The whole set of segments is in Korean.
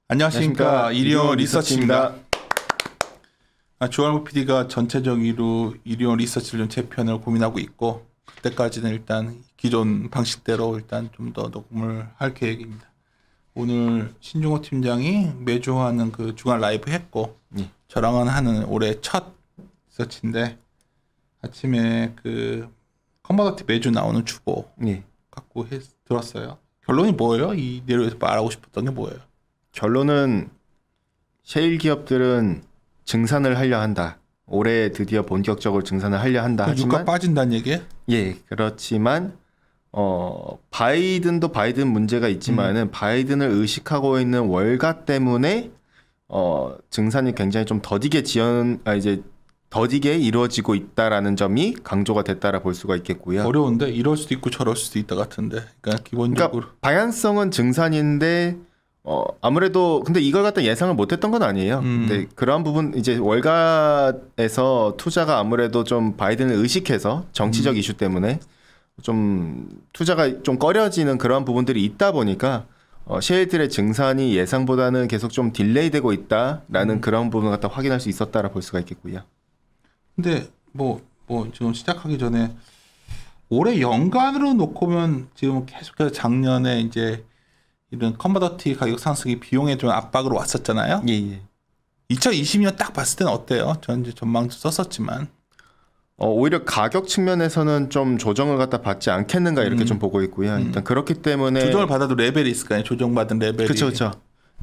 안녕하십니까. 이리온 리서치입니다. 조알모 PD가 전체적으로 이리온 리서치를 좀 재편을 고민하고 있고, 그때까지는 일단 기존 방식대로 일단 좀 더 녹음을 할 계획입니다. 오늘 신중호 팀장이 매주 하는 그 주간 라이브 했고, 저랑은 하는 올해 첫 리서치인데, 아침에 그 커머더티 매주 나오는 주보 갖고 들었어요. 결론이 뭐예요? 이 내용에서 말하고 싶었던 게 뭐예요? 결론은 셰일 기업들은 증산을 하려 한다. 올해 드디어 본격적으로 증산을 하려 한다. 하지만 유가 빠진다는 얘기예요? 예, 그렇지만 바이든도 바이든 문제가 있지만은 바이든을 의식하고 있는 월가 때문에 증산이 굉장히 좀 더디게 이루어지고 있다라는 점이 강조가 됐다라 볼 수가 있겠고요. 어려운데 이럴 수도 있고 저럴 수도 있다 같은데. 그러니까 기본적으로 방향성은 증산인데 아무래도 근데 이걸 갖다 예상을 못했던 건 아니에요. 근데 그러한 부분 이제 월가에서 투자가 아무래도 좀 바이든을 의식해서 정치적 이슈 때문에 좀 투자가 좀 꺼려지는 그러한 부분들이 있다 보니까 셰일들의 증산이 예상보다는 계속 좀 딜레이되고 있다라는 그런 부분을 갖다 확인할 수 있었다라 볼 수가 있겠고요. 근데 뭐 지금 시작하기 전에 올해 연간으로 놓고 보면 지금 계속해서 작년에 이제 이런 커머더티 가격 상승이 비용에 좀 압박으로 왔었잖아요. 예. 2020년 딱 봤을 때는 어때요? 전 이제 전망도 썼었지만 오히려 가격 측면에서는 좀 조정을 갖다 받지 않겠는가 이렇게 좀 보고 있고요. 일단 그렇기 때문에 조정을 받아도 레벨이 있을 거 아니에요. 조정받은 레벨이. 그렇죠.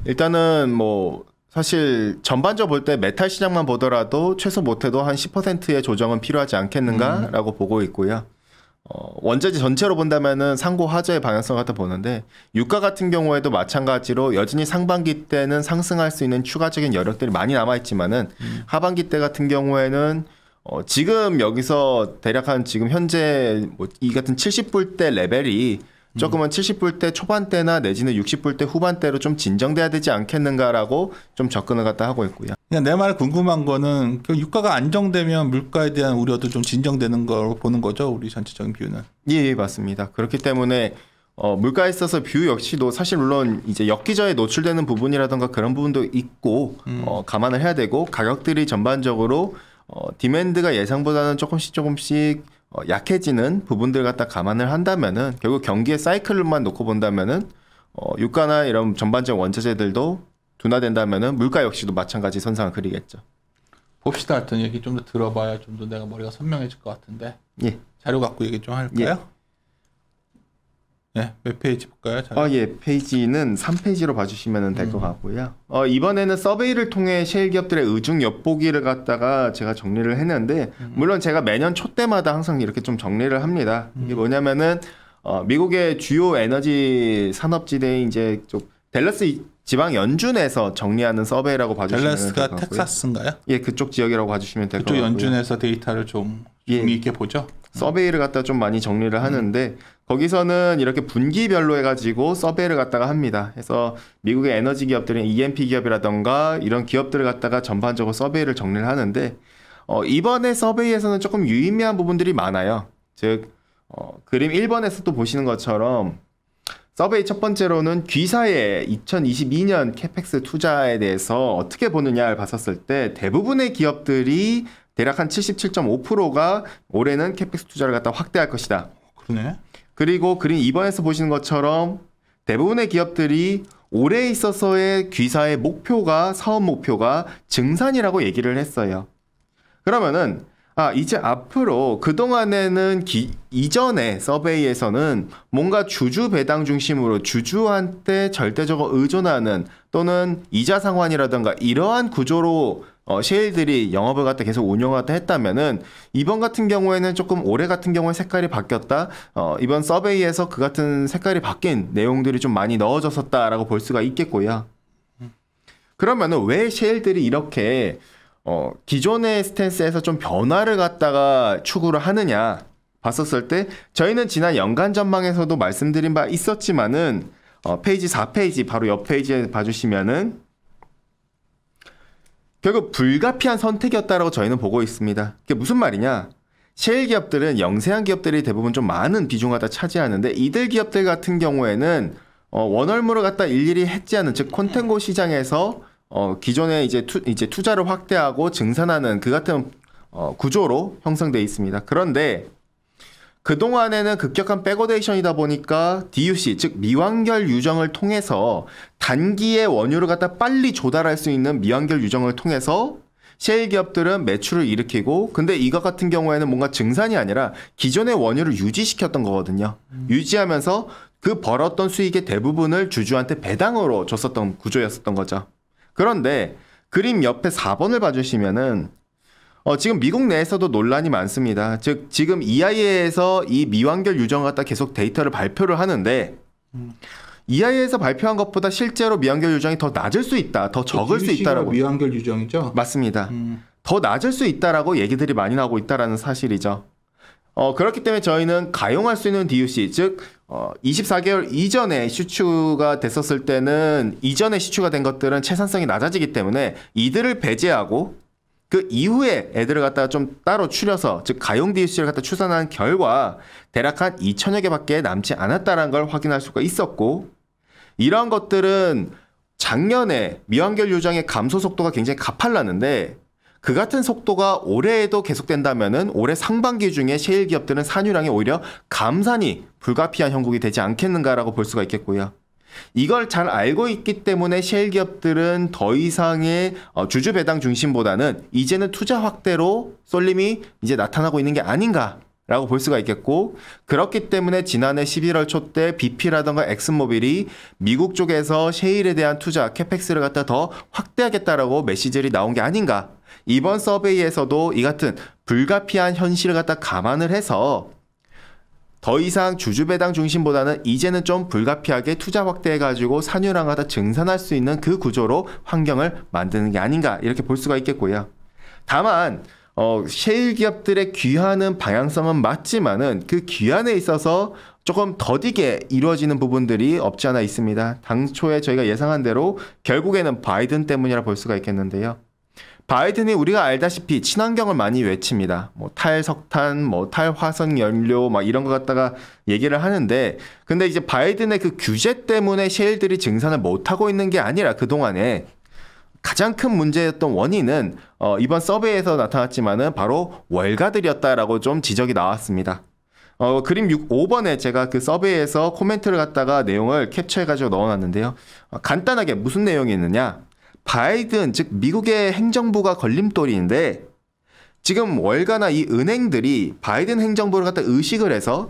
일단은 뭐 사실 전반적으로 볼 때 메탈 시장만 보더라도 최소 못해도 한 10%의 조정은 필요하지 않겠는가라고 보고 있고요. 원자재 전체로 본다면은 상고 하저의 방향성을 갖다 보는데 유가 같은 경우에도 마찬가지로 여전히 상반기 때는 상승할 수 있는 추가적인 여력들이 많이 남아있지만은 하반기 때 같은 경우에는 지금 여기서 대략 한 지금 현재 뭐 이 같은 70불대 레벨이 조금은 70불대 초반대나 내지는 60불대 후반대로 좀 진정돼야 되지 않겠는가라고 좀 접근을 갖다 하고 있고요. 그냥 내 말 궁금한 거는 유가가 안정되면 물가에 대한 우려도 좀 진정되는 걸 보는 거죠. 우리 전체적인 뷰는. 예, 맞습니다. 그렇기 때문에 물가에 있어서 뷰 역시도 사실 물론 이제 역기저에 노출되는 부분이라던가 그런 부분도 있고 감안을 해야 되고 가격들이 전반적으로 디맨드가 예상보다는 조금씩 약해지는 부분들 갖다 감안을 한다면은 결국 경기의 사이클만 놓고 본다면은 유가나 이런 전반적 원자재들도 둔화된다면은 물가 역시도 마찬가지 선상을 그리겠죠. 봅시다. 했던 얘기 좀 더 들어봐야 좀 더 내가 머리가 선명해질 것 같은데. 예. 자료 갖고 얘기 좀 할까요? 네, 몇 페이지 볼까요? 예, 페이지는 3페이지로 봐주시면 될 것 같고요. 이번에는 서베이를 통해 셰일 기업들의 의중 엿보기를 갖다가 제가 정리를 했는데, 물론 제가 매년 초 때마다 항상 이렇게 좀 정리를 합니다. 이게 뭐냐면은, 미국의 주요 에너지 산업지대인 이제 좀 댈러스 지방 연준에서 정리하는 서베이라고 봐주시면 될 것 같고요. 댈러스가 텍사스인가요? 예, 그쪽 지역이라고 봐주시면 될 것 같고요. 그쪽 연준에서 데이터를 좀 의미 있게 보죠. 서베이를 갖다 좀 많이 정리를 하는데 거기서는 이렇게 분기별로 해가지고 서베이를 갖다가 합니다. 그래서 미국의 에너지 기업들은 E&P 기업이라던가 이런 기업들을 갖다가 전반적으로 서베이를 정리를 하는데 이번에 서베이에서는 조금 유의미한 부분들이 많아요. 즉 그림 1번에서도 보시는 것처럼 서베이 첫 번째로는 귀사의 2022년 캐펙스 투자에 대해서 어떻게 보느냐를 봤었을 때 대부분의 기업들이 대략 한 77.5%가 올해는 캐펙스 투자를 갖다 확대할 것이다. 그러네. 그리고 그림 2번에서 보시는 것처럼 대부분의 기업들이 올해에 있어서의 귀사의 목표가 사업 목표가 증산이라고 얘기를 했어요. 그러면은 이제 앞으로 그동안에는 이전에 서베이에서는 뭔가 주주 배당 중심으로 주주한테 절대적으로 의존하는 또는 이자 상환이라든가 이러한 구조로 셰일들이 영업을 갖다 계속 운영을 했다면은 이번 같은 경우에는 조금 올해 같은 경우에 색깔이 바뀌었다. 이번 서베이에서 그 같은 색깔이 바뀐 내용들이 좀 많이 넣어졌었다라고 볼 수가 있겠고요. 그러면은 왜 셰일들이 이렇게 기존의 스탠스에서 좀 변화를 갖다가 추구를 하느냐 봤었을 때 저희는 지난 연간 전망에서도 말씀드린 바 있었지만은 페이지 4페이지 바로 옆 페이지에 봐주시면은 결국 불가피한 선택이었다라고 저희는 보고 있습니다. 그게 무슨 말이냐? 셰일 기업들은 영세한 기업들이 대부분 좀 많은 비중을 다 차지하는데 이들 기업들 같은 경우에는 원월물을 갖다 일일이 해지하는 즉 콘텐고 시장에서 기존에 이제 투자를 확대하고 증산하는 그 같은 구조로 형성돼 있습니다. 그런데 그동안에는 급격한 백오데이션이다 보니까 DUC, 즉 미완결 유정을 통해서 단기에 원유를 갖다 빨리 조달할 수 있는 미완결 유정을 통해서 셰일 기업들은 매출을 일으키고, 근데 이거 같은 경우에는 뭔가 증산이 아니라 기존의 원유를 유지시켰던 거거든요. 유지하면서 그 벌었던 수익의 대부분을 주주한테 배당으로 줬었던 구조였었던 거죠. 그런데 그림 옆에 4번을 봐주시면은 지금 미국 내에서도 논란이 많습니다. 즉 지금 EIA에서 이 미완결 유정을 갖다 계속 데이터를 발표를 하는데 EIA에서 발표한 것보다 실제로 미완결 유정이 더 낮을 수 있다, 더 적을 수 있다라고. 미완결 유정이죠? 맞습니다. 더 낮을 수 있다라고 얘기들이 많이 나오고 있다라는 사실이죠. 그렇기 때문에 저희는 가용할 수 있는 DUC, 즉 24개월 이전에 시추가 됐었을 때는 이전에 시추가 된 것들은 채산성이 낮아지기 때문에 이들을 배제하고 그 이후에 애들을 갖다가 좀 따로 추려서, 즉 가용 DUC를 갖다 추산한 결과 대략 한 2천여 개밖에 남지 않았다는 걸 확인할 수가 있었고, 이러한 것들은 작년에 미완결 유정의 감소 속도가 굉장히 가팔랐는데 그 같은 속도가 올해에도 계속된다면은 올해 상반기 중에 셰일 기업들은 산유량이 오히려 감산이 불가피한 형국이 되지 않겠는가라고 볼 수가 있겠고요. 이걸 잘 알고 있기 때문에 셰일 기업들은 더 이상의 주주 배당 중심보다는 이제는 투자 확대로 쏠림이 이제 나타나고 있는 게 아닌가라고 볼 수가 있겠고, 그렇기 때문에 지난해 11월 초 때 BP라던가 엑슨모빌이 미국 쪽에서 셰일에 대한 투자 캐펙스를 갖다 더 확대하겠다라고 메시지들이 나온 게 아닌가. 이번 서베이에서도 이 같은 불가피한 현실을 갖다 감안을 해서 더 이상 주주 배당 중심보다는 이제는 좀 불가피하게 투자 확대해가지고 산유랑 갖다 증산할 수 있는 그 구조로 환경을 만드는 게 아닌가, 이렇게 볼 수가 있겠고요. 다만 셰일 기업들의 귀환은 방향성은 맞지만은 그 귀환에 있어서 조금 더디게 이루어지는 부분들이 없지 않아 있습니다. 당초에 저희가 예상한 대로 결국에는 바이든 때문이라 볼 수가 있겠는데요. 바이든이 우리가 알다시피 친환경을 많이 외칩니다. 뭐 탈석탄, 뭐 탈화석 연료 막 이런 거 갖다가 얘기를 하는데, 근데 이제 바이든의 그 규제 때문에 셰일들이 증산을 못 하고 있는 게 아니라 그동안에 가장 큰 문제였던 원인은 이번 서베이에서 나타났지만은 바로 월가들이었다라고 좀 지적이 나왔습니다. 그림 5번에 제가 그 서베이에서 코멘트를 갖다가 내용을 캡처해가지고 넣어놨는데요. 간단하게 무슨 내용이 있느냐? 바이든, 즉 미국의 행정부가 걸림돌인데 지금 월가나 이 은행들이 바이든 행정부를 갖다 의식을 해서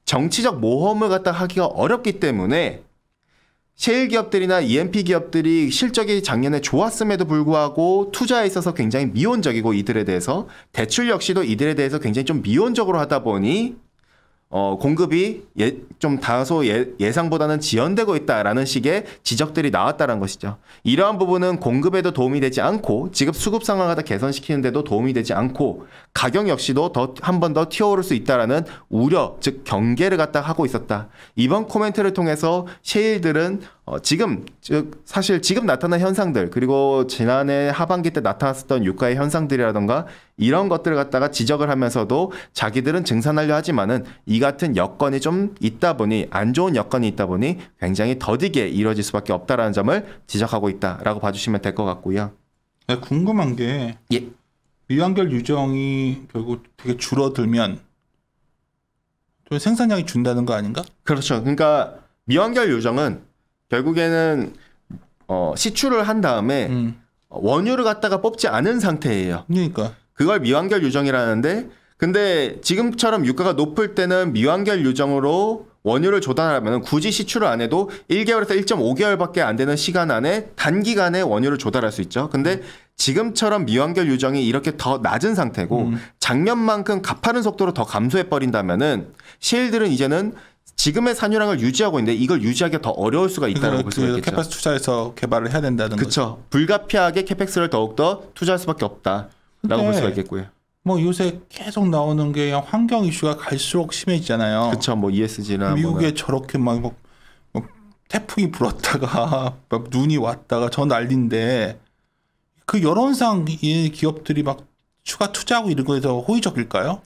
정치적 모험을 갖다 하기가 어렵기 때문에 셰일 기업들이나 E&P 기업들이 실적이 작년에 좋았음에도 불구하고 투자에 있어서 굉장히 미온적이고, 이들에 대해서 대출 역시도 이들에 대해서 굉장히 좀 미온적으로 하다 보니 공급이 좀 다소 예상보다는 지연되고 있다라는 식의 지적들이 나왔다는 것이죠. 이러한 부분은 공급에도 도움이 되지 않고 지급 수급 상황을 갖다 개선시키는데도 도움이 되지 않고 가격 역시도 한 번 더 튀어오를 수 있다라는 우려, 즉 경계를 갖다 하고 있었다. 이번 코멘트를 통해서 셰일들은 사실 지금 나타난 현상들, 그리고 지난해 하반기 때 나타났었던 유가의 현상들이라던가 이런 것들을 갖다가 지적을 하면서도 자기들은 증산하려 하지만은 이 같은 여건이 좀 있다 보니, 안 좋은 여건이 있다 보니 굉장히 더디게 이루어질 수밖에 없다라는 점을 지적하고 있다라고 봐주시면 될 것 같고요. 네, 궁금한 게 미완결 유정이 결국 되게 줄어들면 좀 생산량이 준다는 거 아닌가? 그렇죠. 그러니까 미완결 유정은 결국에는 시추를 한 다음에 원유를 갖다가 뽑지 않은 상태예요. 그러니까 그걸 미완결 유정이라는데, 근데 지금처럼 유가가 높을 때는 미완결 유정으로 원유를 조달하면 굳이 시추를 안 해도 1개월에서 1.5개월밖에 안 되는 시간 안에 단기간에 원유를 조달할 수 있죠. 근데 지금처럼 미완결 유정이 이렇게 더 낮은 상태고 작년만큼 가파른 속도로 더 감소해 버린다면은 셰일들은 이제는 지금의 산유량을 유지하고 있는데 이걸 유지하기가 더 어려울 수가 있다고 볼 수가 있겠죠. 캐펙스 투자해서 개발을 해야 된다는 거죠. 그렇죠. 불가피하게 캐펙스를 더욱더 투자할 수밖에 없다라고 볼 수가 있겠고요. 뭐 요새 계속 나오는 게 환경 이슈가 갈수록 심해지잖아요. 그렇죠. 뭐 ESG나 미국에 저렇게 막 태풍이 불었다가 막 눈이 왔다가 저 난리인데 그 여론상 이 기업들이 막 추가 투자하고 이런 거에서 호의적일까요?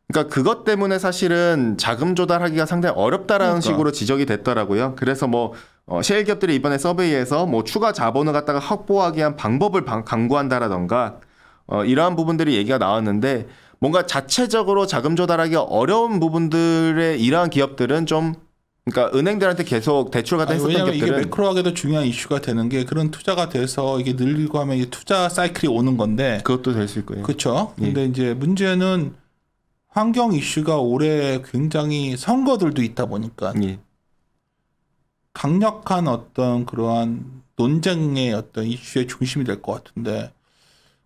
그러니까 그것 때문에 사실은 자금 조달하기가 상당히 어렵다라는 그러니까. 식으로 지적이 됐더라고요. 그래서 뭐 셰일 기업들이 이번에 서베이에서 뭐 추가 자본을 갖다가 확보하기 위한 방법을 강구한다라던가 이러한 부분들이 얘기가 나왔는데 뭔가 자체적으로 자금 조달하기가 어려운 부분들의 이러한 기업들은 좀 그러니까 은행들한테 계속 대출 갖다 했었던 왜냐하면 이게 기업들은 매크로하게도 중요한 이슈가 되는 게 그런 투자가 돼서 이게 늘리고 하면 이게 투자 사이클이 오는 건데 그것도 될 수 있고요. 그렇죠. 예. 근데 이제 문제는 환경 이슈가 올해 굉장히 선거들도 있다 보니까 예. 강력한 어떤 그러한 논쟁의 어떤 이슈의 중심이 될 것 같은데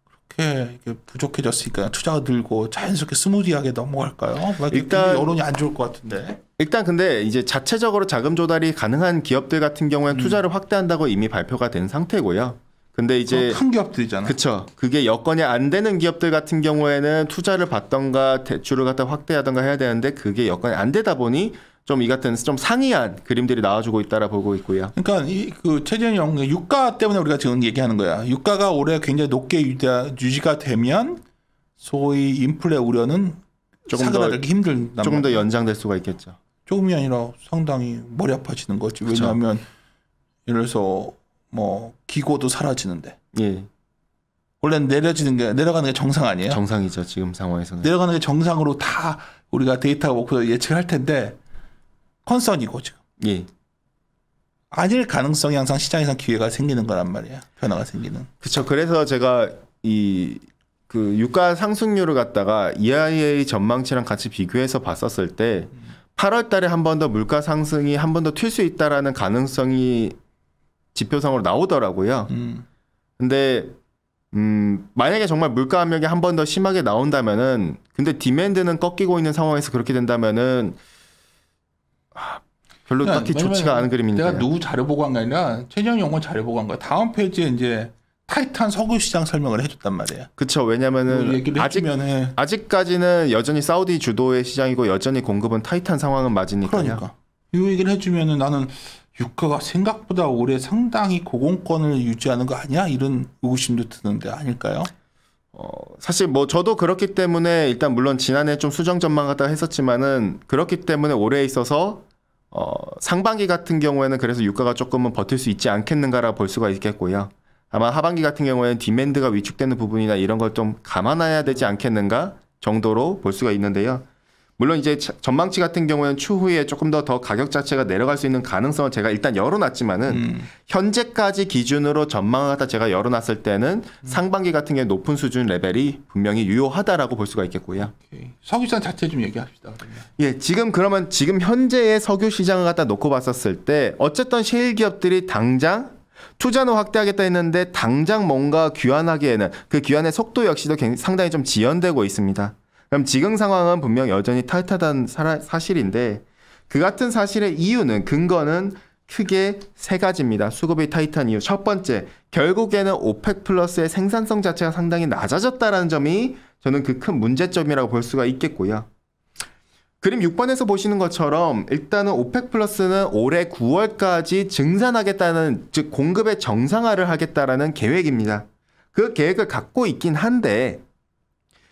그렇게 이게 부족해졌으니까 투자가 늘고 자연스럽게 스무디하게 넘어갈까요? 일단 여론이 안 좋을 것 같은데. 일단 근데 이제 자체적으로 자금 조달이 가능한 기업들 같은 경우에는 투자를 확대한다고 이미 발표가 된 상태고요. 근데 이제 큰 기업들이잖아. 그쵸. 그게 여건이 안 되는 기업들 같은 경우에는 투자를 받던가 대출을 갖다 확대하던가 해야 되는데 그게 여건이 안 되다 보니 좀 이 같은 좀 상이한 그림들이 나와주고 있다라 보고 있고요. 그러니까 그 최재현이 형 유가 때문에 우리가 지금 얘기하는 거야. 유가가 올해 굉장히 높게 유지가 되면 소위 인플레 우려는 조금 사그라들기 힘들단 조금 더 말이야. 연장될 수가 있겠죠. 조금이 아니라 상당히 머리 아파지는 거지. 그쵸. 왜냐하면 예를 들어서 뭐 기고도 사라지는데 예. 원래는 내려가는 게 정상 아니에요? 정상이죠. 지금 상황에서는. 내려가는 게 정상으로 다 우리가 데이터가 먹고 예측할 텐데 컨선이고 지금 예. 아닐 가능성이 항상 시장에서 기회가 생기는 거란 말이야. 변화가 생기는. 그렇죠. 그래서 제가 이 그 유가 상승률을 갖다가 EIA 전망치랑 같이 비교해서 봤었을 때 8월 달에 한 번 더 물가 상승이 한 번 더 튈 수 있다라는 가능성이 지표상으로 나오더라고요. 근데 만약에 정말 물가 압력이 한 번 더 심하게 나온다면은 근데 디맨드는 꺾이고 있는 상황에서 그렇게 된다면은 별로 딱히 좋지가 않은 그림이니까요. 내가 누구 자료 보고 한 게 아니라 최재형 연구원 자료 보고 한 거야. 다음 페이지에 이제 타이탄 석유 시장 설명을 해줬단 말이야. 그렇죠. 왜냐면은 얘기를 해주면 아직까지는 여전히 사우디 주도의 시장이고 여전히 공급은 타이트한 상황은 맞으니까요. 그러니까 이 얘기를 해주면은 나는 유가가 생각보다 올해 상당히 고공권을 유지하는 거 아니야? 이런 의구심도 드는데 아닐까요? 사실 뭐 저도 그렇기 때문에 일단 물론 지난해 좀 수정 전망 갖다 했었지만은 그렇기 때문에 올해에 있어서 상반기 같은 경우에는 그래서 유가가 조금은 버틸 수 있지 않겠는가라 볼 수가 있겠고요. 아마 하반기 같은 경우에는 디맨드가 위축되는 부분이나 이런 걸 좀 감안해야 되지 않겠는가 정도로 볼 수가 있는데요. 물론 이제 전망치 같은 경우에는 추후에 조금 더 가격 자체가 내려갈 수 있는 가능성을 제가 일단 열어놨지만은 현재까지 기준으로 전망을 갖다 제가 열어놨을 때는 상반기 같은 경우에 높은 수준 레벨이 분명히 유효하다라고 볼 수가 있겠고요. 오케이. 석유 시장 자체 좀 얘기합시다. 그러면. 예, 지금 지금 현재의 석유 시장을 갖다 놓고 봤었을 때 어쨌든 셰일 기업들이 당장 투자는 확대하겠다 했는데 당장 뭔가 귀환하기에는 그 귀환의 속도 역시도 상당히 좀 지연되고 있습니다. 그럼 지금 상황은 분명 여전히 타이트하다는 사실인데 그 같은 사실의 이유는 근거는 크게 세 가지입니다. 수급이 타이트한 이유. 첫 번째, 결국에는 오펙 플러스의 생산성 자체가 상당히 낮아졌다는 점이 저는 그 큰 문제점이라고 볼 수가 있겠고요. 그림 6번에서 보시는 것처럼 일단은 오펙 플러스는 올해 9월까지 증산하겠다는 즉 공급의 정상화를 하겠다라는 계획입니다. 그 계획을 갖고 있긴 한데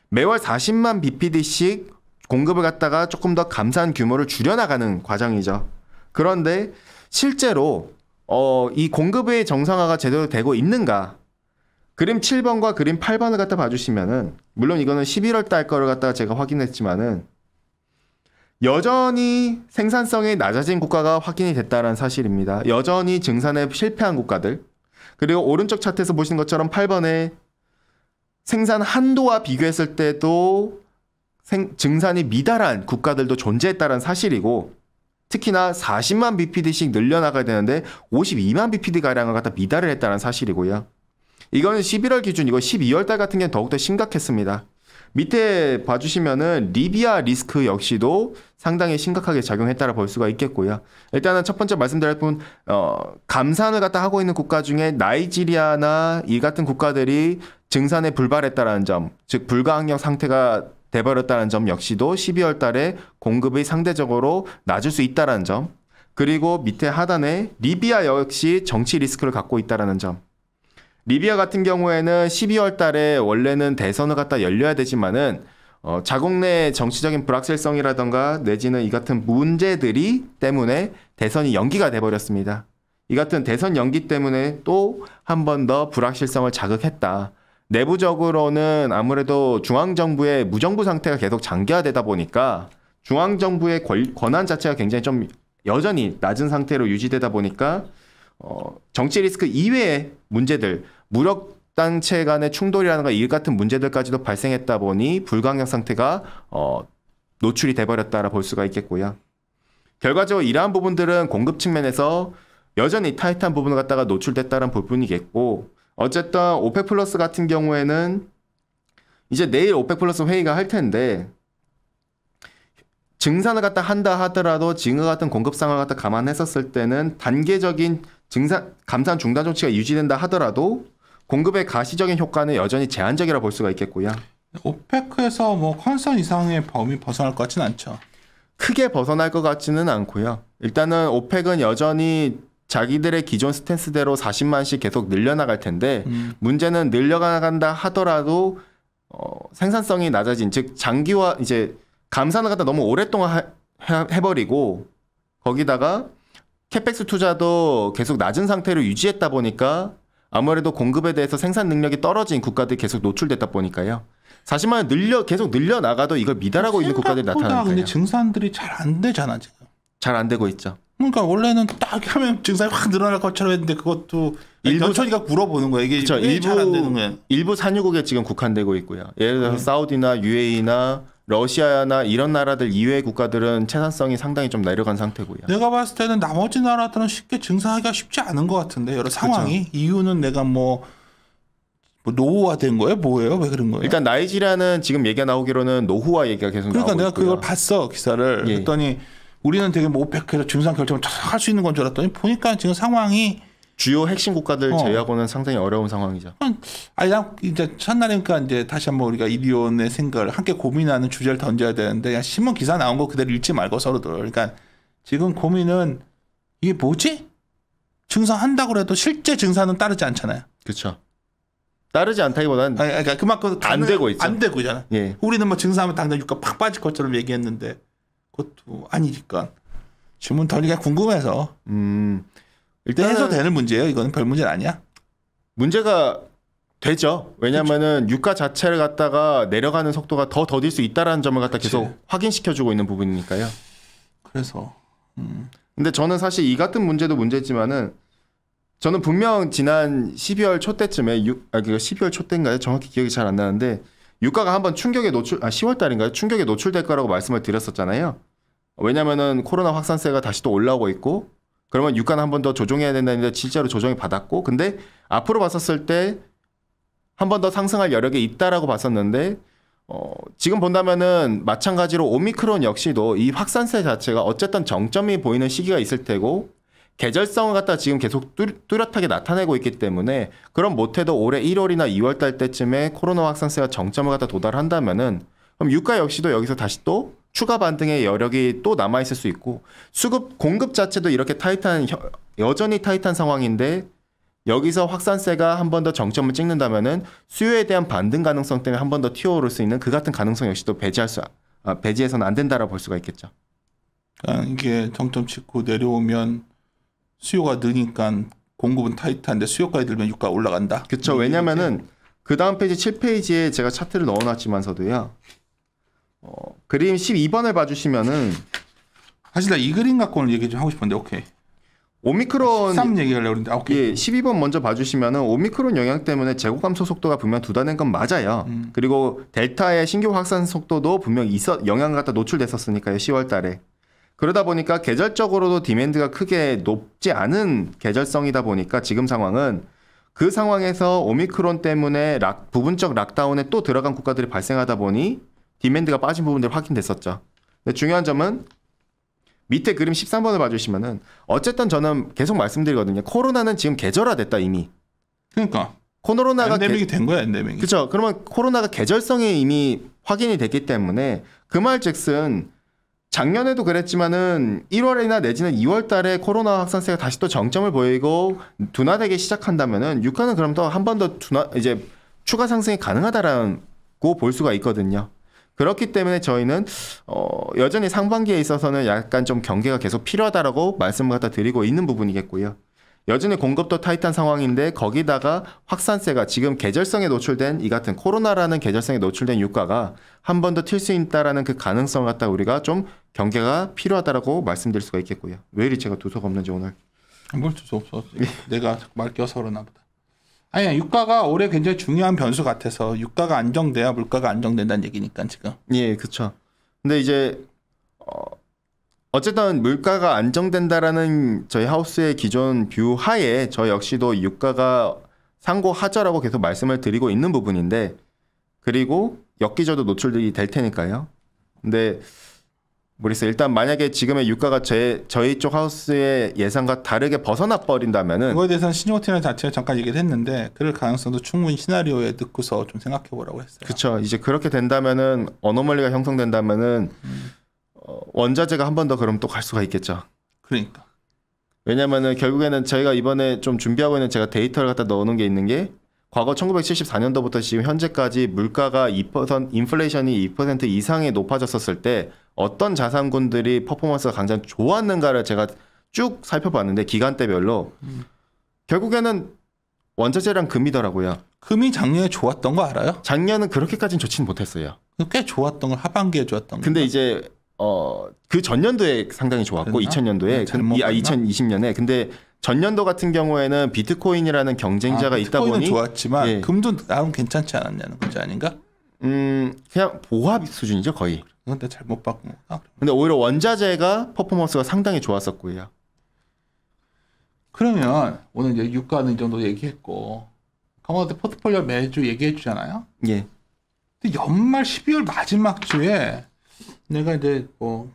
매월 40만 bpd씩 공급을 갖다가 조금 더 감소한 규모를 줄여나가는 과정이죠. 그런데 실제로 이 공급의 정상화가 제대로 되고 있는가? 그림 7번과 그림 8번을 갖다 봐주시면은 물론 이거는 11월 달 거를 갖다가 제가 확인했지만은 여전히 생산성이 낮아진 국가가 확인이 됐다는 사실입니다. 여전히 증산에 실패한 국가들. 그리고 오른쪽 차트에서 보시는 것처럼 8번에 생산 한도와 비교했을 때도 증산이 미달한 국가들도 존재했다는 사실이고 특히나 40만 bpd씩 늘려나가야 되는데 52만 bpd가량을 갖다 미달을 했다는 사실이고요. 이거는 11월 기준이고 12월 달 같은 경우는 더욱더 심각했습니다. 밑에 봐주시면은 리비아 리스크 역시도 상당히 심각하게 작용했다라 볼 수가 있겠고요. 일단은 첫 번째 말씀드릴 분 감산을 갖다 하고 있는 국가 중에 나이지리아나 이 같은 국가들이 증산에 불발했다라는 점, 즉 불가항력 상태가 돼버렸다는 점 역시도 12월 달에 공급이 상대적으로 낮을 수 있다라는 점, 그리고 밑에 하단에 리비아 역시 정치 리스크를 갖고 있다라는 점. 리비아 같은 경우에는 12월 달에 원래는 대선을 갖다 열려야 되지만은 자국 내 정치적인 불확실성이라던가 내지는 이 같은 문제들이 때문에 대선이 연기가 돼버렸습니다. 이 같은 대선 연기 때문에 또 한 번 더 불확실성을 자극했다. 내부적으로는 아무래도 중앙정부의 무정부 상태가 계속 장기화되다 보니까 중앙정부의 권한 자체가 굉장히 좀 여전히 낮은 상태로 유지되다 보니까 정치 리스크 이외의 문제들, 무력단체 간의 충돌이라든가 이 같은 문제들까지도 발생했다 보니 불강력 상태가 노출이 돼버렸다라 볼 수가 있겠고요. 결과적으로 이러한 부분들은 공급 측면에서 여전히 타이트한 부분을 갖다가 노출됐다는 부분이겠고, 어쨌든 오펙 플러스 같은 경우에는 이제 내일 오펙 플러스 회의가 할 텐데 증산을 갖다 한다 하더라도 지금과 같은 공급 상황을 갖다 감안했었을 때는 단계적인 감산 중단 조치가 유지된다 하더라도 공급의 가시적인 효과는 여전히 제한적이라 볼 수가 있겠고요. 오페크에서 뭐 컨선 이상의 범위 벗어날 것 같지는 않죠. 크게 벗어날 것 같지는 않고요. 일단은 오펙은 여전히 자기들의 기존 스탠스대로 40만씩 계속 늘려나갈 텐데 문제는 늘려나간다 하더라도 생산성이 낮아진, 즉 장기화, 이제 감산을 갖다 너무 오랫동안 해버리고 거기다가 캐펙스 투자도 계속 낮은 상태로 유지했다 보니까 아무래도 공급에 대해서 생산 능력이 떨어진 국가들이 계속 노출됐다 보니까요. 40만 원 계속 늘려나가도 이걸 미달하고 있는 국가들이 나타나니까요. 근데 증산들이 잘 안 되잖아 지금. 잘 안 되고 있죠. 그러니까 원래는 딱 하면 증산이 확 늘어날 것처럼 했는데 그것도 천천히가 물어보는 거야. 이게 왜 잘 안 되는 거야. 일부 산유국에 지금 국한되고 있고요. 예를 들어서 사우디나 UAE나 러시아나 이런 나라들 이외의 국가들은 채산성이 상당히 좀 내려간 상태고요. 내가 봤을 때는 나머지 나라들은 쉽게 증산하기가 쉽지 않은 것 같은데 여러 상황이. 그쵸. 이유는 내가 뭐 노후화된 거예요? 뭐예요? 왜 그런 거예요? 일단 나이지리아는 지금 얘기가 나오기로는 노후화 얘기가 계속 그러니까 나오고 내가 있고요. 그걸 봤어 기사를. 예. 그랬더니 우리는 되게 뭐 오펙에서 증산 결정을 할 수 있는 건 줄 알았더니 보니까 지금 상황이 주요 핵심 국가들 제외하고는 상당히 어려운 상황이죠. 아니 난 이제 첫날이니까 이제 다시 한번 우리가 이리온의 생각을 함께 고민하는 주제를 던져야 되는데 그냥 신문 기사 나온 거 그대로 읽지 말고 서로들. 그러니까 지금 고민은 이게 뭐지? 증산한다고 해도 실제 증산은 따르지 않잖아요. 그렇죠. 따르지 않다기보다는 그러니까 그만큼 안 되고 있죠. 안 되고 있잖아. 예. 우리는 뭐 증산하면 당장 유가 팍 빠질 것처럼 얘기했는데 그것도 아니니까 질문 덜리가 궁금해서. 일단 해소되는 문제예요. 이거는 별 문제는 아니야. 문제가 되죠. 왜냐하면은 그치. 유가 자체를 갖다가 내려가는 속도가 더 더딜 수 있다라는 점을 갖다 그치. 계속 확인시켜주고 있는 부분이니까요. 그래서. 근데 저는 사실 이 같은 문제도 문제지만은 저는 분명 지난 12월 초 때쯤에 12월 초 때인가요? 정확히 기억이 잘 안 나는데 유가가 한번 10월 달인가요? 충격에 노출될 거라고 말씀을 드렸었잖아요. 왜냐면은 코로나 확산세가 다시 또 올라오고 있고 그러면 유가는 한 번 더 조정해야 된다는데 실제로 조정이 받았고 근데 앞으로 봤었을 때 한 번 더 상승할 여력이 있다라고 봤었는데 지금 본다면은 마찬가지로 오미크론 역시도 이 확산세 자체가 어쨌든 정점이 보이는 시기가 있을 테고 계절성을 갖다 지금 계속 뚜렷하게 나타내고 있기 때문에 그럼 못해도 올해 1월이나 2월 달 때쯤에 코로나 확산세가 정점을 갖다 도달한다면은 그럼 유가 역시도 여기서 다시 또 추가 반등의 여력이 또 남아있을 수 있고 공급 자체도 이렇게 여전히 타이트한 상황인데 여기서 확산세가 한 번 더 정점을 찍는다면은 수요에 대한 반등 가능성 때문에 한 번 더 튀어오를 수 있는 그 같은 가능성 역시도 배제해서는 안 된다라고 볼 수가 있겠죠. 이게 정점 찍고 내려오면 수요가 느니까 공급은 타이트한데 수요까지 들면 유가 올라간다. 그렇죠. 왜냐면은 그 다음 페이지 7페이지에 제가 차트를 넣어놨지만서도요. 그림 12번을 봐주시면은 사실 나 이 그림 갖고 오늘 얘기 좀 하고 싶은데 오케이. 오미크론 13 얘기하려고 했는데 오케이. 예, 12번 먼저 봐주시면은 오미크론 영향 때문에 재고 감소 속도가 분명 두달된 건 맞아요. 그리고 델타의 신규 확산 속도도 분명 영향을 갖다 노출됐었으니까요. 10월 달에. 그러다 보니까 계절적으로도 디맨드가 크게 높지 않은 계절성이다 보니까 지금 상황은 그 상황에서 오미크론 때문에 부분적 락다운에 또 들어간 국가들이 발생하다 보니 디맨드가 빠진 부분들이 확인됐었죠. 근데 중요한 점은 밑에 그림 13번을 봐주시면은 어쨌든 저는 계속 말씀드리거든요. 코로나는 지금 계절화됐다 이미. 그러니까 코로나가 엔데믹이 된 거야 엔데믹이. 그렇죠. 그러면 코로나가 계절성이 이미 확인이 됐기 때문에 그 말즉슨 작년에도 그랬지만은 1월이나 내지는 2월 달에 코로나 확산세가 다시 또 정점을 보이고 둔화되기 시작한다면은 유가는 그럼 또 한 번 더 이제 추가 상승이 가능하다라고 볼 수가 있거든요. 그렇기 때문에 저희는 여전히 상반기에 있어서는 약간 좀 경계가 계속 필요하다라고 말씀을 갖다 드리고 있는 부분이겠고요. 여전히 공급도 타이트한 상황인데 거기다가 확산세가 지금 계절성에 노출된 이 같은 코로나라는 계절성에 노출된 유가가 한 번 더 튈 수 있다라는 그 가능성을 갖다 우리가 좀 경계가 필요하다라고 말씀드릴 수가 있겠고요. 왜 이리 제가 두서가 없는지 오늘. 뭘 두서 없어. 내가 말 껴서 그러나 보다. 아니야, 유가가 올해 굉장히 중요한 변수 같아서 유가가 안정돼야 물가가 안정된다는 얘기니까 지금. 예, 그렇죠. 근데 이제 어쨌든 물가가 안정된다라는 저희 하우스의 기존 뷰 하에 저 역시도 유가가 상고하저라고 계속 말씀을 드리고 있는 부분인데 그리고 엽기적으로 노출이 될 테니까요. 근데 모르겠어요. 일단 만약에 지금의 유가가 저희 쪽 하우스의 예상과 다르게 벗어나 버린다면은 그거에 대해서는 신용팀장 자체가 잠깐 얘기를 했는데 그럴 가능성도 충분히 시나리오에 넣고서 좀 생각해 보라고 했어요. 그렇죠. 이제 그렇게 된다면은 어노멀리가 형성된다면은 원자재가 한 번 더 그럼 또 갈 수가 있겠죠. 그러니까. 왜냐면은 결국에는 저희가 이번에 좀 준비하고 있는 제가 데이터를 갖다 넣어놓은 게 있는 게 과거 1974년도부터 지금 현재까지 물가가 2% 인플레이션이 2% 이상이 높아졌었을 때 어떤 자산군들이 퍼포먼스가 가장 좋았는가를 제가 쭉 살펴봤는데 기간대별로 결국에는 원자재랑 금이더라고요. 금이 작년에 좋았던 거 알아요? 작년은 그렇게까지는 좋지는 못했어요. 꽤 좋았던 걸 하반기에 좋았던 거. 근데 이제 그 전년도에 상당히 좋았고 그랬나? 2000년도에 2020년에 근데 전년도 같은 경우에는 비트코인이라는 경쟁자가 있다 보니 좋았지만 예. 금도 나름 괜찮지 않았냐는 거지 아닌가? 그냥 보합 수준이죠 거의. 근데 잘못 바꾼 거다. 근데 오히려 원자재가 퍼포먼스가 상당히 좋았었고요. 그러면 오늘 이제 유가는 이 정도 얘기했고 커머디티 포트폴리오 매주 얘기해 주잖아요. 예. 근데 연말 12월 마지막 주에 내가 이제 뭐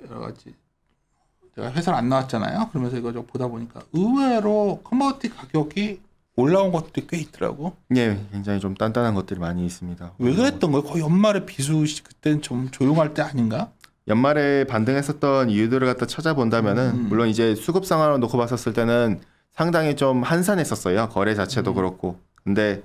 여러 가지 제가 회사를 안 나왔잖아요. 그러면서 이거 좀 보다 보니까 의외로 커머디티 가격이 올라온 것들이 꽤 있더라고. 예, 굉장히 좀 단단한 것들이 많이 있습니다. 왜 그랬던 거예요? 거의 연말에 비수 그때는 좀 조용할 때 아닌가? 연말에 반등했었던 이유들을 갖다 찾아본다면은 물론 이제 수급 상황을 놓고 봤었을 때는 상당히 좀 한산했었어요. 거래 자체도 그렇고. 근데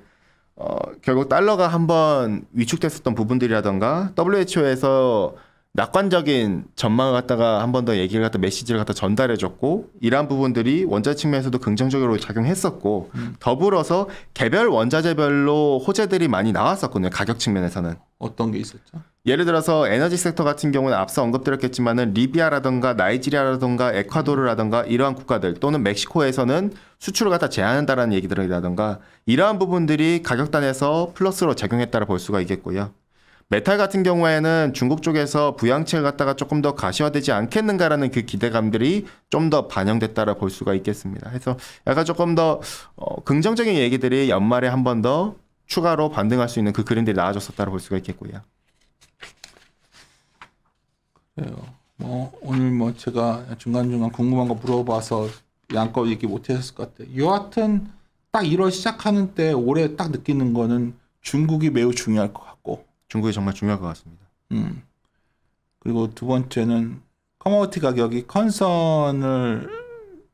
결국 달러가 한번 위축됐었던 부분들이라던가 WHO에서 낙관적인 전망을 갖다가 한 번 더 얘기를 갖다 메시지를 갖다 전달해줬고 이러한 부분들이 원자재 측면에서도 긍정적으로 작용했었고 더불어서 개별 원자재별로 호재들이 많이 나왔었거든요. 가격 측면에서는. 어떤 게 있었죠? 예를 들어서 에너지 섹터 같은 경우는 앞서 언급드렸겠지만은 리비아라던가 나이지리아라던가 에콰도르라던가 이러한 국가들 또는 멕시코에서는 수출을 갖다 제한한다라는 얘기들이라던가 이러한 부분들이 가격단에서 플러스로 작용했다라 볼 수가 있겠고요. 메탈 같은 경우에는 중국 쪽에서 부양책을 갖다가 조금 더 가시화되지 않겠는가라는 그 기대감들이 좀 더 반영됐다라 볼 수가 있겠습니다. 그래서 약간 조금 더 긍정적인 얘기들이 연말에 한 번 더 추가로 반등할 수 있는 그 그림들이 나와줬었다라 볼 수가 있겠고요. 그래요. 오늘 제가 중간중간 궁금한 거 물어봐서 양껏 얘기 못했을 것 같아요. 여하튼 딱 1월 시작하는 때 올해 딱 느끼는 거는 중국이 매우 중요할 것 같고 중국이 정말 중요할 것 같습니다. 그리고 두 번째는 커머디티 가격이 컨선을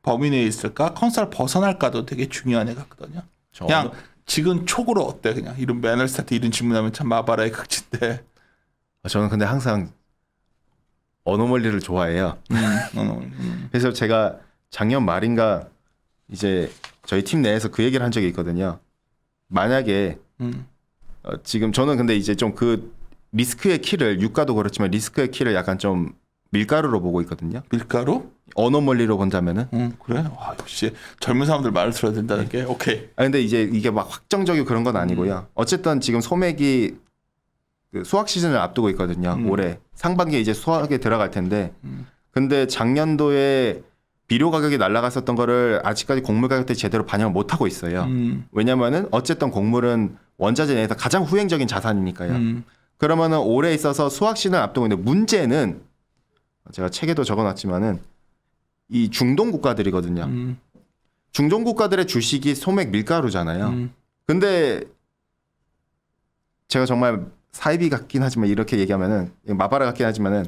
범위 내에 있을까? 컨선을 벗어날까도 되게 중요한 애 같거든요. 그냥 지금 촉으로 어때? 그냥 이런 매널스타트 이런 질문하면 참 마바라의 극치인데. 저는 근데 항상 어노멀리를 좋아해요. 그래서 제가 작년 말인가 이제 저희 팀 내에서 그 얘기를 한 적이 있거든요. 만약에 지금 저는 근데 이제 좀 그 리스크의 키를 유가도 그렇지만 리스크의 키를 약간 좀 밀가루로 보고 있거든요. 밀가루? 어노멀리로 본다면은. 그래? 와, 역시 젊은 사람들 말을 들어야 된다는 게 오케이. 근데 이제 이게 막 확정적이고 그런 건 아니고요. 어쨌든 지금 소맥이 그 수확 시즌을 앞두고 있거든요. 올해 상반기에 이제 수확에 들어갈 텐데. 근데 작년도에 비료 가격이 날아갔었던 거를 아직까지 곡물 가격대 제대로 반영을 못 하고 있어요. 왜냐면은 어쨌든 곡물은 원자재 내에서 가장 후행적인 자산이니까요. 그러면은 올해 있어서 수확 시즌을 앞두고 있는데 문제는 제가 책에도 적어놨지만은 이 중동 국가들이거든요. 중동 국가들의 주식이 소맥 밀가루잖아요. 근데 제가 정말 사이비 같긴 하지만 이렇게 얘기하면은 마바라 같긴 하지만은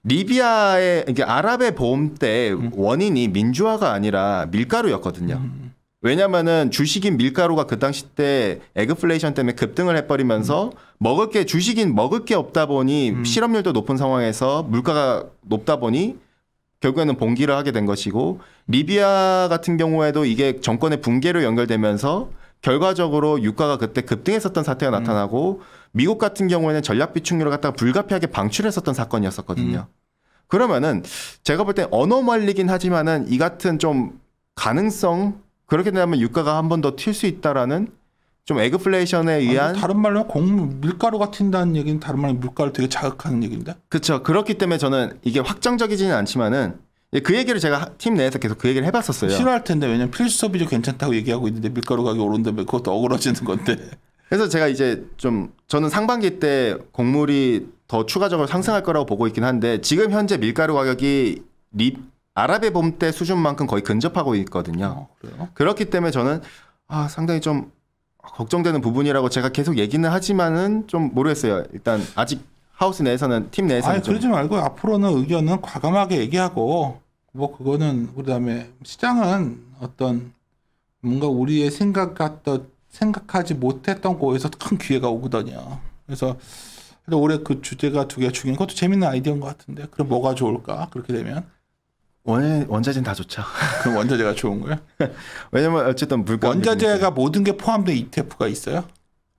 리비아의 이게 아랍의 봄 때 원인이 민주화가 아니라 밀가루였거든요. 왜냐면은 주식인 밀가루가 그 당시 때 에그플레이션 때문에 급등을 해버리면서 주식인 먹을 게 없다 보니 실업률도 높은 상황에서 물가가 높다 보니 결국에는 봉기를 하게 된 것이고, 리비아 같은 경우에도 이게 정권의 붕괴로 연결되면서 결과적으로 유가가 그때 급등했었던 사태가 나타나고, 미국 같은 경우에는 전략 비축률을 갖다가 불가피하게 방출했었던 사건이었었거든요. 그러면은 제가 볼 때 어노멀리긴 하지만은 이 같은 좀 가능성, 그렇게 되면 유가가 한 번 더 튈 수 있다라는 좀 에그플레이션에 의한, 다른 말로 밀가루가 튄다는 얘기는 다른 말로 물가를 되게 자극하는 얘기인데. 그렇죠. 그렇기 때문에 저는 이게 확정적이지는 않지만은 그 얘기를 제가 팀 내에서 계속 그 얘기를 해봤었어요. 싫어할 텐데, 왜냐면 필수 소비도 괜찮다고 얘기하고 있는데 밀가루 가격이 오른다면 그것도 어그러지는 건데. 그래서 제가 이제 좀 저는 상반기 때 곡물이 더 추가적으로 상승할 거라고 보고 있긴 한데, 지금 현재 밀가루 가격이 아랍의 봄 때 수준만큼 거의 근접하고 있거든요. 그래요? 그렇기 때문에 저는 상당히 좀 걱정되는 부분이라고 제가 계속 얘기는 하지만은 좀 모르겠어요. 일단 아직 하우스 내에서는, 팀 내에서는 아니, 그러지 말고 앞으로는 의견은 과감하게 얘기하고, 뭐 그거는 그다음에 시장은 어떤 뭔가 우리의 생각하지 못했던 곳에서 큰 기회가 오거든요. 그래서 올해 그 주제가 두 개가 중요한 것도 재밌는 아이디어인 것 같은데, 그럼 뭐가 좋을까? 그렇게 되면 원자재는 다 좋죠. 그럼 원자재가 좋은 거예요? 왜냐면 어쨌든 물가 원자재가 모든 게 포함된 ETF가 있어요?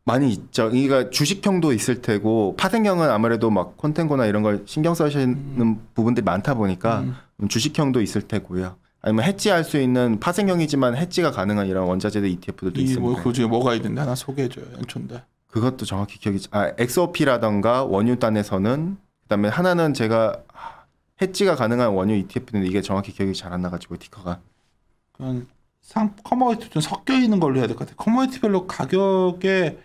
많이 있죠. 그러니까 주식형도 있을 테고, 파생형은 아무래도 막 콘텐고나 이런 걸 신경 쓰시는 부분들이 많다 보니까 주식형도 있을 테고요. 아니면 해지할 수 있는 파생형이지만 해지가 가능한 이런 원자재들 ETF들도 있습니다. 그 중에 뭐가 있는데 하나 소개해줘요, 연촌대. 그것도 정확히 XOP라던가 원유단에서는, 그다음에 하나는 제가 해지가 가능한 원유 ETF인데 이게 정확히 기억이 잘 안 나가지고 티커가. 그건 커머디티 좀 섞여 있는 걸로 해야 될 것 같아요. 커머디티별로 가격의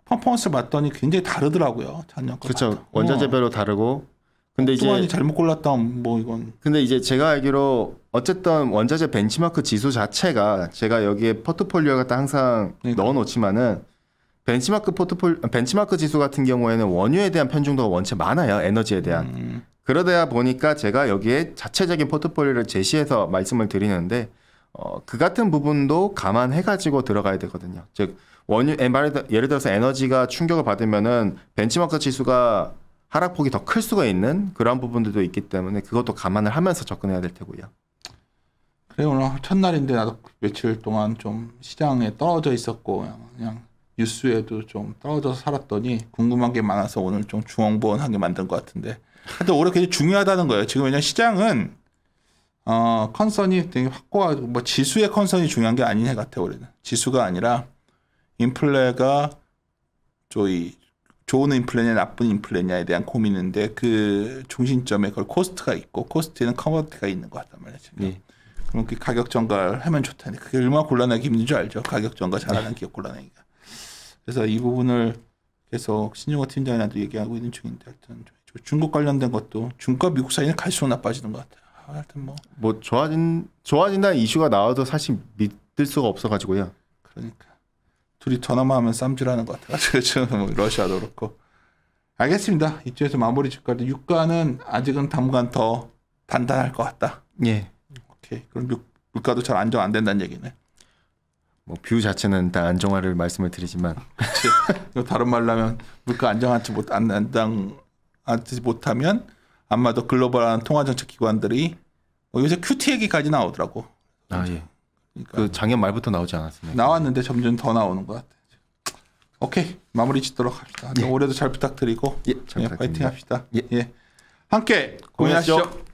퍼포먼스를 봤더니 굉장히 다르더라고요, 작년 거. 그렇죠. 원자재별로 다르고. 근데 이제 잘못 골랐다 뭐 이건. 근데 이제 제가 알기로 어쨌든 원자재 벤치마크 지수 자체가, 제가 여기에 포트폴리오 갖다 항상 넣어놓지만은, 벤치마크 지수 같은 경우에는 원유에 대한 편중도가 원체 많아요. 에너지에 대한. 그러다 보니까 제가 여기에 자체적인 포트폴리오를 제시해서 말씀을 드리는데, 그 같은 부분도 감안해가지고 들어가야 되거든요. 즉 예를 들어서 에너지가 충격을 받으면은 벤치마크 지수가 하락폭이 더 클 수가 있는 그런 부분들도 있기 때문에 그것도 감안을 하면서 접근해야 될 테고요. 그래, 오늘 첫날인데 나도 며칠 동안 좀 시장에 떨어져 있었고 그냥 뉴스에도 좀 떨어져서 살았더니 궁금한 게 많아서 오늘 좀 중언부언하게 만든 것 같은데, 하여튼 올해 굉장히 중요하다는 거예요. 지금 왜냐면 시장은 컨선이 되게 확고하고, 뭐 지수의 컨선이 중요한 게 아닌 해 같아. 올해는 지수가 아니라 인플레가 좋은 인플레냐 나쁜 인플레냐에 대한 고민인데, 그 중심점에 그걸 코스트가 있고, 코스트에는 커머디티가 있는 것 같단 말이에요. 지금. 네. 그럼 그 가격 전가를 하면 좋다니, 그게 얼마나 곤란하기 힘든 줄 알죠? 가격 전가 잘하는 기업 곤란하기가. 그래서 이 부분을 계속 신종호 팀장이랑도 얘기하고 있는 중인데, 하여튼 중국 관련된 것도 중국과 미국 사이는 갈수록 나빠지는 것 같아요. 하여튼 뭐 좋아진다는 이슈가 나와도 사실 믿을 수가 없어가지고요. 그러니까 둘이 전화만 하면 쌈질하는 것 같아요. 지금 뭐 러시아도 그렇고. 알겠습니다. 이쪽에서 마무리 짓고 할 때 유가는 아직은 당분간 더 단단할 것 같다. 예. 오케이. 그럼 물가도 잘 안정 안 된다는 얘기네. 뭐 뷰 자체는 일단 안정화를 말씀을 드리지만, 그렇지. 다른 말로 하면 물가 안정하지 못하면 아마도 글로벌한 통화정책 기관들이 요새 QT 얘기까지 나오더라고. 예. 그러니까 그 작년 말부터 나오지 않았습니까? 나왔는데 점점 더 나오는 것 같아. 오케이, 마무리 짓도록 합시다. 올해도 잘 부탁드리고, 잘 부탁드립니다. 파이팅 합시다. 함께 고민하시죠.